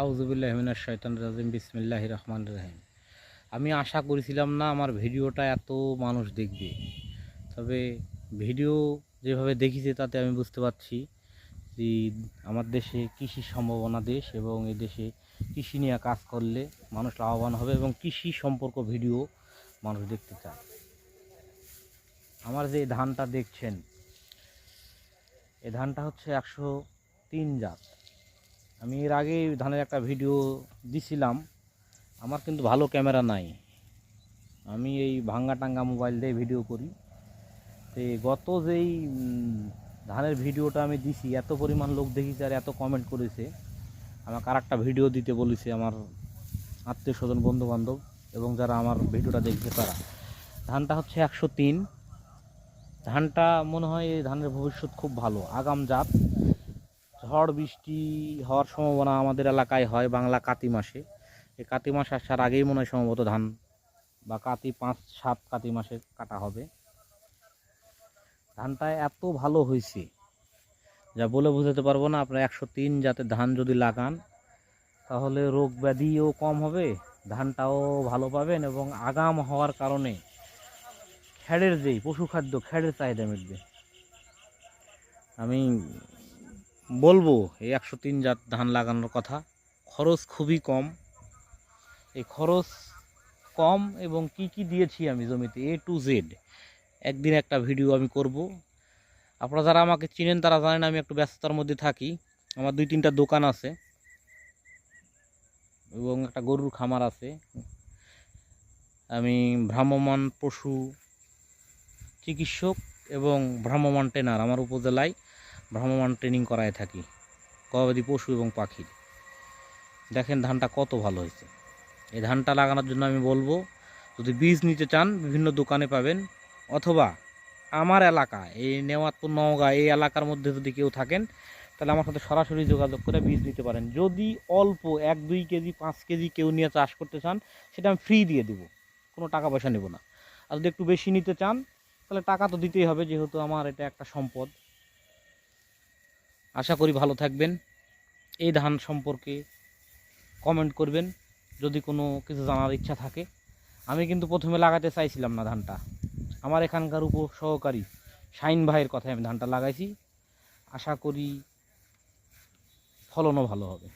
আউযুবিল্লাহি মিনাশ শাইতানির রাজিম বিসমিল্লাহির রহমানির রহিম। আমি আশা করেছিলাম না আমার ভিডিওটা এত মানুষ দেখবে, তবে ভিডিও যেভাবে দেখিছে তাতে আমি বুঝতে পারছি যে আমার দেশে কৃষির সম্ভাবনা দেশ এবং এই দেশে কৃষি নিয়ে কাজ করলে মানুষ লাভবান হবে এবং কৃষি সম্পর্ক ভিডিও মানুষ দেখতে চায়। আমার যে ধানটা দেখছেন, এই ধানটা হচ্ছে 103 জাত। আমি এর আগে ধানের একটা ভিডিও দিছিলাম। আমার কিন্তু ভালো ক্যামেরা নাই, আমি এই ভাঙ্গা টাঙ্গা মোবাইল দিয়ে ভিডিও করি। তো গত যেই ধানের ভিডিওটা আমি দিছি, এত পরিমাণ লোক দেখিছে আর এত কমেন্ট করেছে। আমাকে আর একটা ভিডিও দিতে বলেছে আমার আত্মীয় স্বজন বন্ধু বান্ধব এবং যারা আমার ভিডিওটা দেখবে তারা। ধানটা হচ্ছে 103। ধানটা মনে হয় এই ধানের ভবিষ্যৎ খুব ভালো, আগাম জাত। ঝড় বৃষ্টি হওয়ার সম্ভাবনা আমাদের এলাকায় হয় বাংলা কাতি মাসে। এই কাতি মাস আসার আগেই মনে হয় সম্ভবত ধান, বা কাতি 5-7 কাতি মাসে কাটা হবে। ধানটা এত ভালো হয়েছে যা বলে বোঝাতে পারবো না। আপনার 103 জাতের ধান যদি লাগান তাহলে রোগ ব্যাধিও কম হবে, ধানটাও ভালো পাবেন এবং আগাম হওয়ার কারণে খ্যাড়ের যেই পশুখাদ্য, খ্যাড়ের চাহিদা মিটবে। আমি বলবো এই 103 জাত ধান লাগানোর কথা। খরচ খুবই কম। এই খরচ কম এবং কি কি দিয়েছি আমি জমিতে A to Z একদিন একটা ভিডিও আমি করব। আপনারা যারা আমাকে চিনেন তারা জানেন আমি একটু ব্যস্ততার মধ্যে থাকি। আমার 2-3টা দোকান আছে এবং একটা গরুর খামার আছে। আমি ভ্রাম্যমাণ পশু চিকিৎসক এবং ভ্রাম্যমাণ ট্রেনার, আমার উপজেলায় ভ্রাম্যমাণ ট্রেনিং করায় থাকি গবাদি পশু এবং পাখির। দেখেন ধানটা কত ভালো হয়েছে। এই ধানটা লাগানোর জন্য আমি বলবো, যদি বীজ নিতে চান বিভিন্ন দোকানে পাবেন, অথবা আমার এলাকা এই নেওয়াতপুর নওগাঁ এই এলাকার মধ্যে যদি কেউ থাকেন তাহলে আমার সাথে সরাসরি যোগাযোগ করে বীজ নিতে পারেন। যদি অল্প 1-2 কেজি 5 কেজি কেউ নিয়ে চাষ করতে চান সেটা আমি ফ্রি দিয়ে দেবো, কোনো টাকা পয়সা নেব না। আর যদি একটু বেশি নিতে চান তাহলে টাকা তো দিতেই হবে, যেহেতু আমার এটা একটা সম্পদ। আশা করি ভালো থাকবেন। এই ধান সম্পর্কে কমেন্ট করবেন যদি কোনো কিছু জানার ইচ্ছা থাকে। আমি কিন্তু প্রথমে লাগাতে চাইছিলাম না ধানটা, আমার এখানকার সহকারী শাইন ভাইয়ের কথায় আমি ধানটা লাগাইছি। আশা করি ফলনও ভালো হবে।